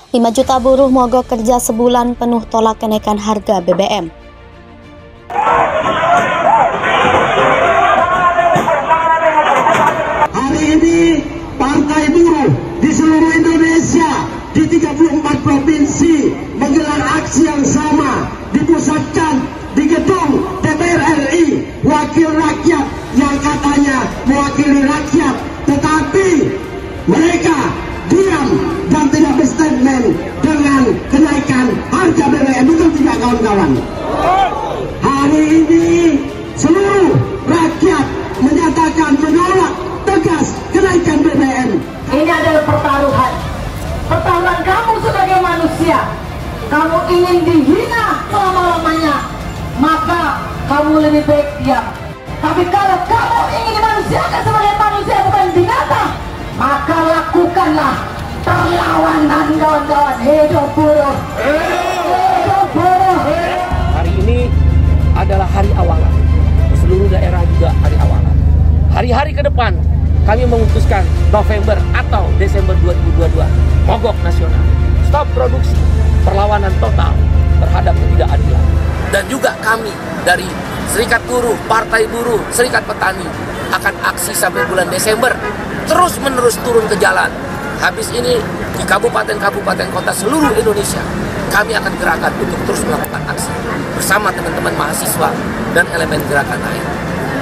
5 juta buruh mogok kerja sebulan penuh tolak kenaikan harga BBM. Hari ini Partai Buruh di seluruh Indonesia di 34 provinsi menggelar aksi yang sama, dipusatkan di gedung DPR RI. Wakil rakyat yang katanya mewakili rakyat, tetapi mereka diam dan tidak berstatement dengan kenaikan harga BBM. Betul tidak kawan-kawan? Hari ini seluruh rakyat menyatakan menolak tegas kenaikan BBM. Ini adalah pertaruhan. Pertaruhan kamu sebagai manusia. Kamu ingin dihina selama-lamanya, maka kamu lebih baik diam. Tapi kalau kamu ingin dimanusiakan sebagai manusia bukan binatang, maka lakukanlah perlawanan, kawan-kawan. Hidup buruh! Hidup buruh! Hari ini adalah hari awalan. Di seluruh daerah juga hari awalan. Hari-hari ke depan kami memutuskan November atau Desember 2022 mogok nasional, stop produksi, perlawanan total terhadap ketidakadilan. Dan juga kami dari Serikat Buruh, Partai Buruh, Serikat Petani akan aksi sampai bulan Desember, terus menerus turun ke jalan. Habis ini di kabupaten-kabupaten kota seluruh Indonesia kami akan gerakan untuk terus melakukan aksi bersama teman-teman mahasiswa dan elemen gerakan lain.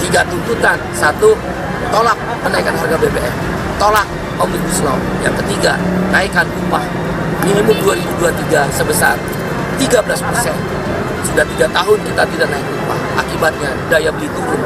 3 tuntutan: 1, tolak kenaikan harga BBM, tolak Omnibus Law. Yang ketiga, naikkan upah minimum 2023 sebesar 13%. Sudah 3 tahun kita tidak naik upah, akibatnya daya beli turun.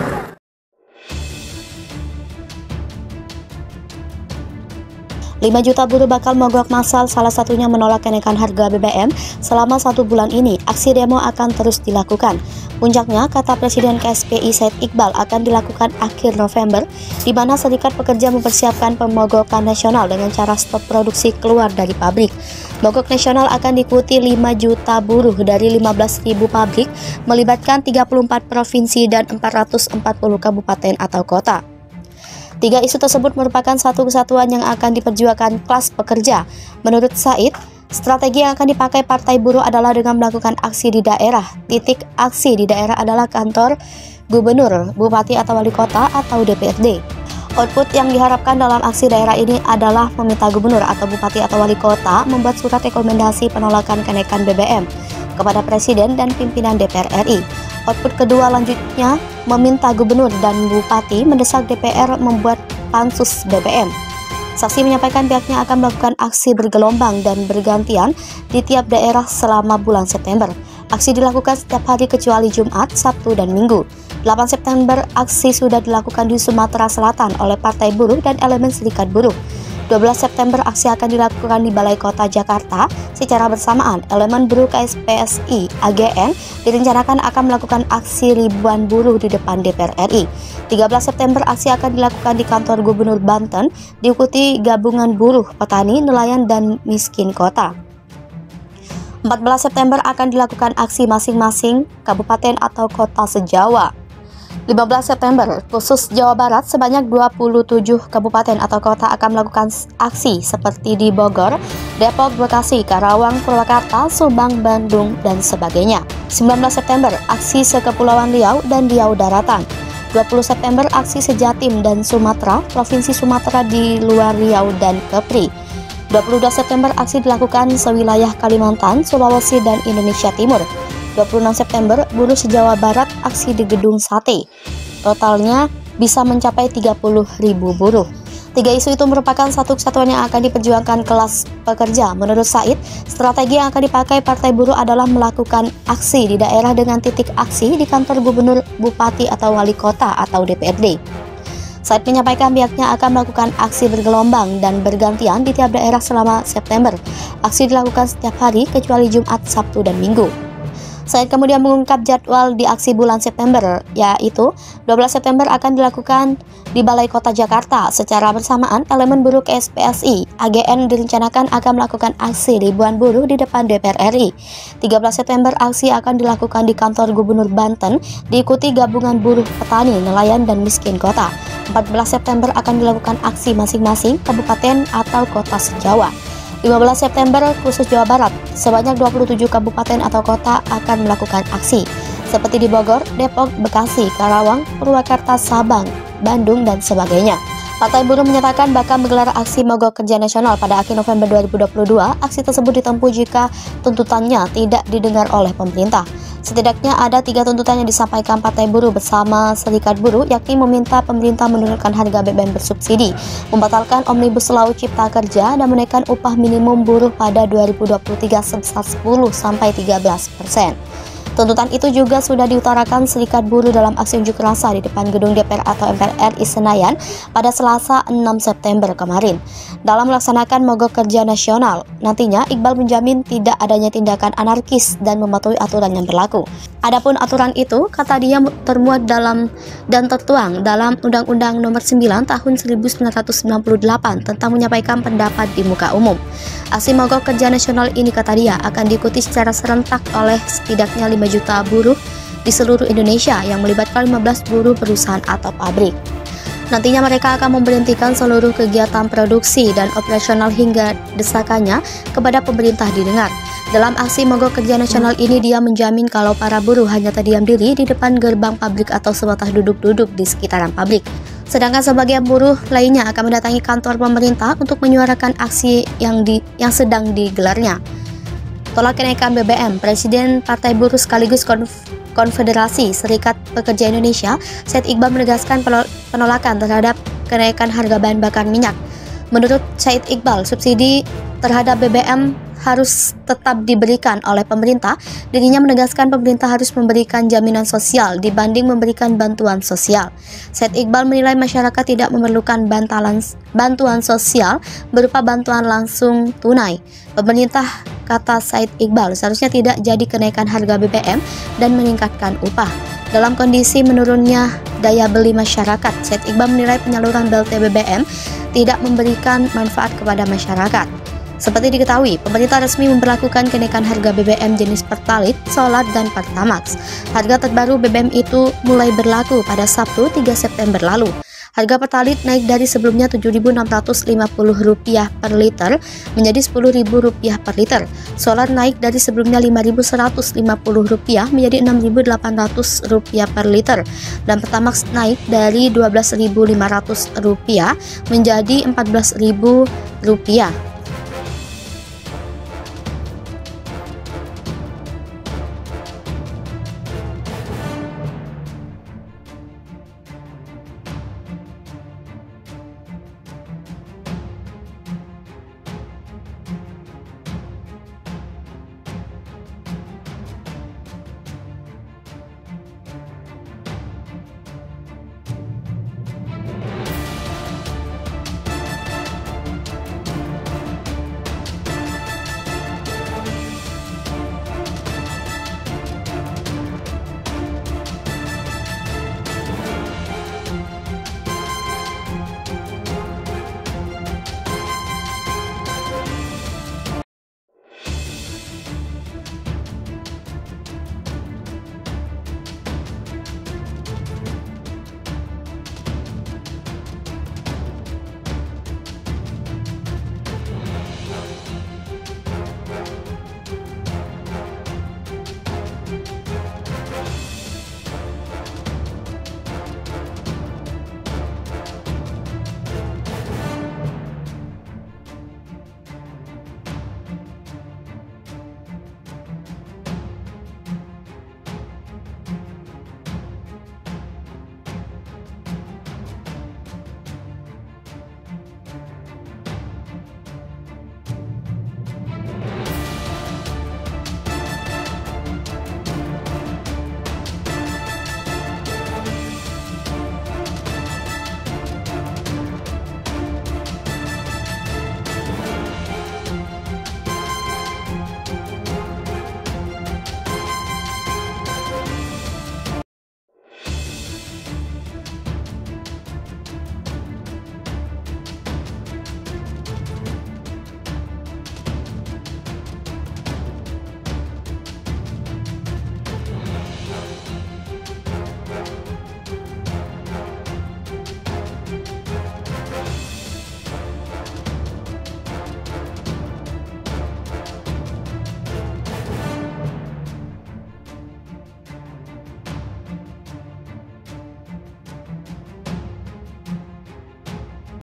Lima juta buruh bakal mogok massal, salah satunya menolak kenaikan harga BBM selama 1 bulan ini. Aksi demo akan terus dilakukan. Puncaknya, kata Presiden KSPI Said Iqbal, akan dilakukan akhir November, di mana serikat pekerja mempersiapkan pemogokan nasional dengan cara stop produksi keluar dari pabrik. Mogok nasional akan diikuti 5 juta buruh dari 15.000 pabrik, melibatkan 34 provinsi dan 440 kabupaten atau kota. 3 isu tersebut merupakan satu kesatuan yang akan diperjuangkan kelas pekerja. Menurut Said, strategi yang akan dipakai Partai Buruh adalah dengan melakukan aksi di daerah. Titik aksi di daerah adalah kantor gubernur, bupati atau wali kota atau DPRD. Output yang diharapkan dalam aksi daerah ini adalah meminta gubernur atau bupati atau wali kota membuat surat rekomendasi penolakan kenaikan BBM kepada Presiden dan pimpinan DPR RI. Output kedua lanjutnya meminta gubernur dan bupati mendesak DPR membuat pansus BBM. Saksi menyampaikan pihaknya akan melakukan aksi bergelombang dan bergantian di tiap daerah selama bulan September. Aksi dilakukan setiap hari kecuali Jumat, Sabtu, dan Minggu. 8 September aksi sudah dilakukan di Sumatera Selatan oleh Partai Buruh dan elemen Serikat Buruh. 12 September aksi akan dilakukan di Balai Kota Jakarta. Secara bersamaan, elemen buruh KSPSI AGN direncanakan akan melakukan aksi ribuan buruh di depan DPR RI. 13 September aksi akan dilakukan di kantor Gubernur Banten, diikuti gabungan buruh, petani, nelayan, dan miskin kota. 14 September akan dilakukan aksi masing-masing kabupaten atau kota se-Jawa. 15 September, khusus Jawa Barat, sebanyak 27 kabupaten atau kota akan melakukan aksi seperti di Bogor, Depok, Bekasi, Karawang, Purwakarta, Subang, Bandung, dan sebagainya. 19 September, aksi se-Kepulauan Riau dan Riau Daratan. 20 September, aksi se-Jatim dan Sumatera, Provinsi Sumatera di luar Riau dan Kepri. 22 September, aksi dilakukan sewilayah Kalimantan, Sulawesi, dan Indonesia Timur. 26 September, buruh se-Jawa Barat aksi di Gedung Sate. Totalnya bisa mencapai 30.000 buruh. 3 isu itu merupakan satu kesatuan yang akan diperjuangkan kelas pekerja. Menurut Said, strategi yang akan dipakai Partai Buruh adalah melakukan aksi di daerah dengan titik aksi di kantor gubernur, bupati, atau wali kota atau DPRD. Said menyampaikan pihaknya akan melakukan aksi bergelombang dan bergantian di tiap daerah selama September. Aksi dilakukan setiap hari kecuali Jumat, Sabtu, dan Minggu. Said kemudian mengungkap jadwal di aksi bulan September, yaitu 12 September akan dilakukan di Balai Kota Jakarta. Secara bersamaan, elemen buruh KSPSI AGN direncanakan akan melakukan aksi ribuan buruh di depan DPR RI. 13 September aksi akan dilakukan di kantor Gubernur Banten, diikuti gabungan buruh, petani, nelayan, dan miskin kota. 14 September akan dilakukan aksi masing-masing kabupaten atau kota se-Jawa. 15 September, khusus Jawa Barat, sebanyak 27 kabupaten atau kota akan melakukan aksi, seperti di Bogor, Depok, Bekasi, Karawang, Purwakarta, Sabang, Bandung, dan sebagainya. Partai Buruh menyatakan bakal menggelar aksi mogok kerja nasional pada akhir November 2022. Aksi tersebut ditempuh jika tuntutannya tidak didengar oleh pemerintah. Setidaknya ada 3 tuntutan yang disampaikan Partai Buruh bersama Serikat Buruh, yakni meminta pemerintah menurunkan harga BBM bersubsidi, membatalkan Omnibus Law Cipta Kerja, dan menaikkan upah minimum buruh pada 2023 sebesar 10-13%. Tuntutan itu juga sudah diutarakan Serikat Buruh dalam aksi unjuk rasa di depan gedung DPR atau MPR RI Senayan pada Selasa 6 September kemarin. Dalam melaksanakan mogok kerja nasional, nantinya Iqbal menjamin tidak adanya tindakan anarkis dan mematuhi aturan yang berlaku. Adapun aturan itu, kata dia, termuat dalam dan tertuang dalam Undang-Undang Nomor 9 Tahun 1998 tentang menyampaikan pendapat di muka umum. Aksi mogok kerja nasional ini, kata dia, akan diikuti secara serentak oleh setidaknya 5 juta buruh di seluruh Indonesia yang melibatkan 15 buruh perusahaan atau pabrik. Nantinya mereka akan memberhentikan seluruh kegiatan produksi dan operasional hingga desakannya kepada pemerintah didengar. Dalam aksi mogok kerja nasional ini, dia menjamin kalau para buruh hanya terdiam diri di depan gerbang pabrik atau sebatas duduk-duduk di sekitaran pabrik. Sedangkan sebagian buruh lainnya akan mendatangi kantor pemerintah untuk menyuarakan aksi yang sedang digelarnya. Tolak kenaikan BBM, Presiden Partai Buruh sekaligus Konfederasi Serikat Pekerja Indonesia, Said Iqbal menegaskan penolakan terhadap kenaikan harga bahan bakar minyak. Menurut Said Iqbal, subsidi terhadap BBM harus tetap diberikan oleh pemerintah. Dirinya menegaskan pemerintah harus memberikan jaminan sosial dibanding memberikan bantuan sosial. Said Iqbal menilai masyarakat tidak memerlukan bantuan sosial berupa bantuan langsung tunai. Pemerintah, kata Said Iqbal, seharusnya tidak jadi kenaikan harga BBM dan meningkatkan upah. Dalam kondisi menurunnya daya beli masyarakat, Said Iqbal menilai penyaluran BLT BBM tidak memberikan manfaat kepada masyarakat. Seperti diketahui, pemerintah resmi memberlakukan kenaikan harga BBM jenis Pertalite, Solar, dan Pertamax. Harga terbaru BBM itu mulai berlaku pada Sabtu 3 September lalu. Harga Pertalite naik dari sebelumnya Rp7.650 per liter menjadi Rp10.000 per liter. Solar naik dari sebelumnya Rp5.150 menjadi Rp6.800 per liter. Dan Pertamax naik dari Rp12.500 menjadi Rp14.000.